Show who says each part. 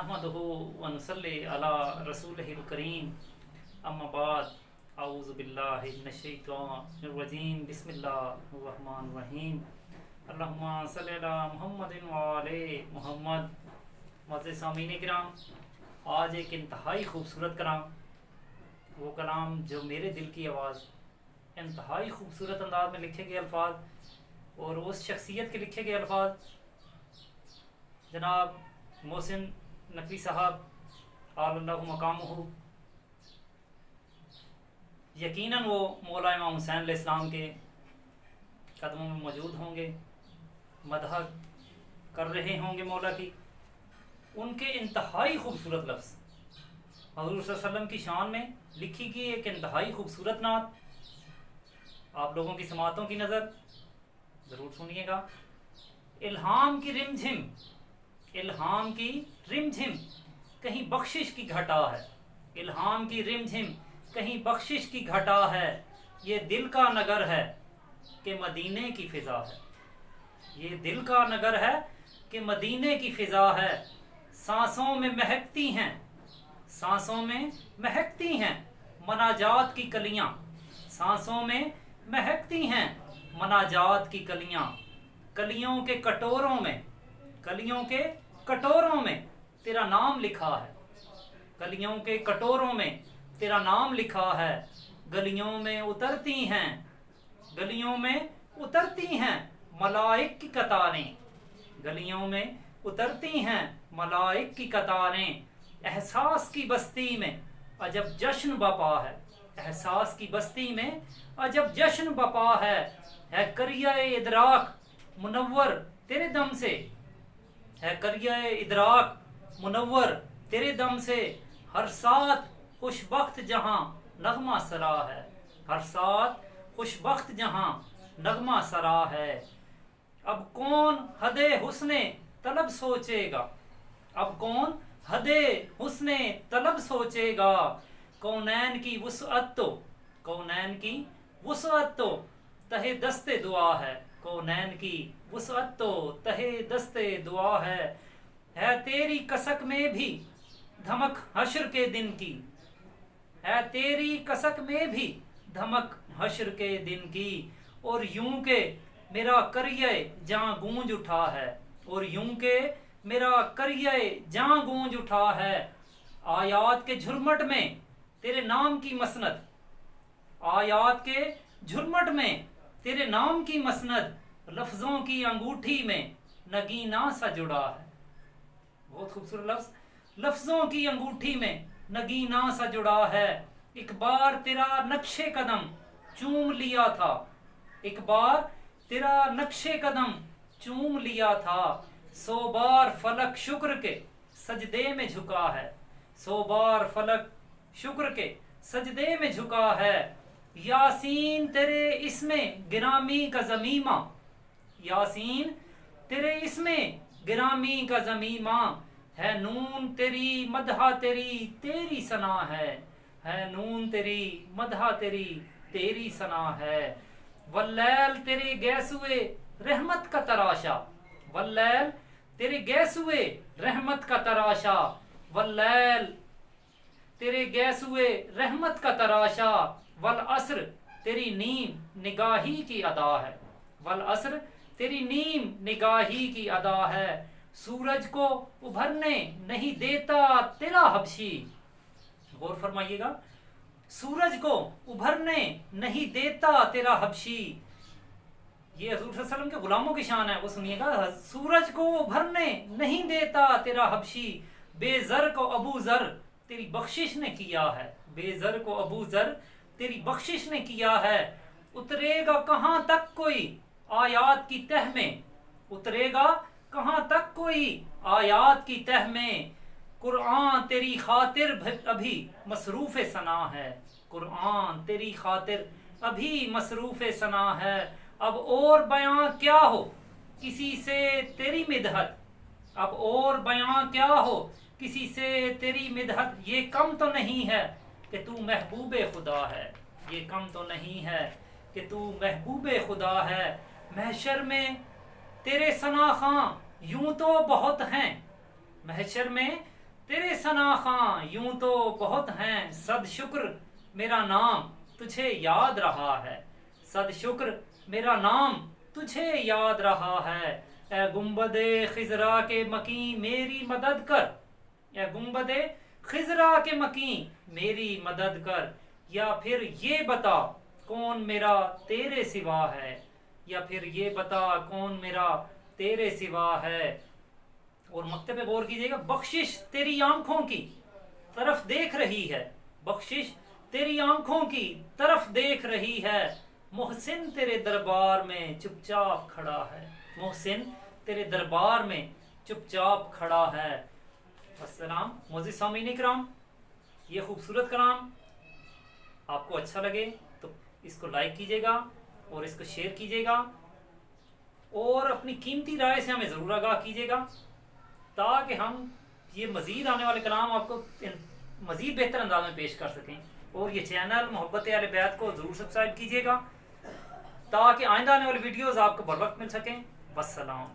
Speaker 1: नहमदुहु व नुसल्ली अला रसूलिहिल करीम अम्मा बाद अऊज़ु बिल्लाहि मिनश शैतानिर रजीम बिस्मिल्लाहिर रहमानिर रहीम अल्लाहुम्मा सल्लि अला मुहम्मदिन व आले मुहम्मद। मुअज़्ज़िज़ सामीन किराम, आज एक इंतहाई खूबसूरत कलाम, वो कलाम जो मेरे दिल की आवाज़, इंतहाई खूबसूरत अंदाज में लिखे गए अल्फाज और उस शख्सियत के लिखे गए अल्फाज जनाब मोहसिन नकवी साहब आलल्लाहु मकामुहु। यकीनन वो मौला इमाम हुसैन अलैहिस्सलाम के कदमों में मौजूद होंगे, मदह कर रहे होंगे मौला की। उनके इंतहाई खूबसूरत लफ्ज़ हज़ूर सल्लल्लाहु अलैहि वसल्लम की शान में लिखी गई एक इंतहाई खूबसूरत नात आप लोगों की समातों की नज़र ज़रूर सुनिएगा। इल्हाम की रिमझिम, इल्हाम की रिमझिम कहीं बख्शिश की घटा है, इल्हाम की रिमझिम कहीं बख्शिश की घटा है। ये दिल का नगर है कि मदीने की फ़िज़ा है, ये दिल का नगर है कि मदीने की फ़िज़ा है। सांसों में महकती हैं, सांसों में महकती हैं मनाजात की कलियां, सांसों में महकती हैं मनाजात की कलियां। कलियों के कटोरों में, कलियों के कटोरों में तेरा नाम लिखा है, कलियों के कटोरों में तेरा नाम लिखा है। गलियों में उतरती हैं, गलियों में उतरती हैं मलाइक की कतारें, गलियों में उतरती हैं मलाइक की कतारें। एहसास की बस्ती में अजब जश्न बपा है, एहसास की बस्ती में अजब जश्न बपा है करिया इदराक मुनव्वर तेरे दम से, है करिया इदराक मुनव्वर तेरे दम से। हर साथ खुशबख्त जहां नगमा सरा है, हर साथ खुशबख्त जहां नगमा सरा है। अब कौन हदे हुस्ने तलब सोचेगा, अब कौन हदे हुस्ने तलब सोचेगा। कौनैन की वुसअत तो, कौनैन की वुसअत तो तहे दस्ते दुआ है, कौनैन की वुसअत तो तहे दस्ते दुआ है तेरी कसक में भी धमक हश्र के दिन की, है तेरी कसक में भी धमक हश्र के दिन की। और यूं के मेरा करिए जहां गूंज उठा है, और यूं के मेरा करिए जहां गूंज उठा है। आयात के झुरमट में तेरे नाम की मसनद, आयात के झुरमट में तेरे नाम की मसनद। लफ्जों की अंगूठी में नगीना सा जुड़ा है, बहुत खूबसूरत लफ्ज। लफ्जों की अंगूठी में नगीना सा जुड़ा है। एक बार तेरा नक्शे कदम चूम लिया था, एक बार तेरा नक्शे कदम चूम लिया था। 100 बार फलक शुक्र के सजदे में झुका है, 100 बार फलक शुक्र के सजदे में झुका है। यासीन तेरे इसमें गिरामी का जमीमा, यासीन तेरे इसमें गिरामी का जमीमा। है नून तेरी मदहा तेरी तेरी सना है नून तेरी मदहा तेरी तेरी सना है। वल्लैल तेरे गैसुए रहमत का तराशा, वल्लैल तेरे गैसुए रहमत का तराशा। वल्लैल तेरे गैसुए रहमत का तराशा। वल असर तेरी नीम निगाही की अदा है, वल असर तेरी नीम निगाही की अदा है। सूरज को उभरने नहीं देता तेरा हबशी, गौर फरमाइएगा, सूरज को उभरने नहीं देता तेरा हबशी। ये हज़ूर सल्लल्लाहु अलैहि वसल्लम के गुलामों की शान है, वो सुनिएगा। सूरज को उभरने नहीं देता तेरा हबशी। बेजर को अबू जर तेरी बख्शिश ने किया है, बेजर को अबू जर तेरी बख्शिश ने किया है। उतरेगा कहां तक कोई आयात की तह में, उतरेगा कहां तक कोई आयात की तह में। कुरान तेरी खातिर अभी मसरूफ सना है, कुरान तेरी खातिर अभी मसरूफ सना है। अब और बयां क्या हो किसी से तेरी मिदहत, अब और बयां क्या हो किसी से तेरी मिदहत। ये कम तो नहीं है कि तू महबूबे खुदा है, ये कम तो नहीं है कि तू महबूबे खुदा है। महशर में तेरे सनाखां यूं तो बहुत हैं, महशर में تیرے ثنا خواں یوں تو بہت ہیں، صد شکر میرا نام تجھے یاد رہا ہے، صد شکر میرا نام تجھے یاد رہا ہے۔ اے گنبد خضرا کے مکیں میری مدد کر، اے گنبد خضرا کے مکیں میری مدد کر، یا پھر یہ بتا کون میرا تیرے سوا ہے، یا پھر یہ بتا کون میرا تیرے سوا ہے۔ اور مقطع پہ غور کیجئے گا، بخشش تیری آنکھوں کی طرف دیکھ رہی ہے، بخشش تیری آنکھوں کی طرف دیکھ رہی ہے، محسن تیرے دربار میں چپ چاپ کھڑا ہے، محسن تیرے دربار میں چپ چاپ کھڑا ہے۔ السلام معزز سامعین اکرام، یہ خوبصورت کلام آپ کو اچھا لگے تو اس کو لائک کیجئے گا اور اس کو شیئر کیجئے گا، اور اپنی قیمتی رائے سے ہمیں ضرور آگاہ کیجئے گا، تاکہ ہم یہ مزید آنے والے کلام آپ کو مزید بہتر انداز میں پیش کر سکیں۔ اور یہ چینل محبت اہل بیت کو ضرور سبسکرائب کیجئے گا، تاکہ آئندہ آنے والی ویڈیوز آپ کو بر وقت مل سکیں۔ والسلام۔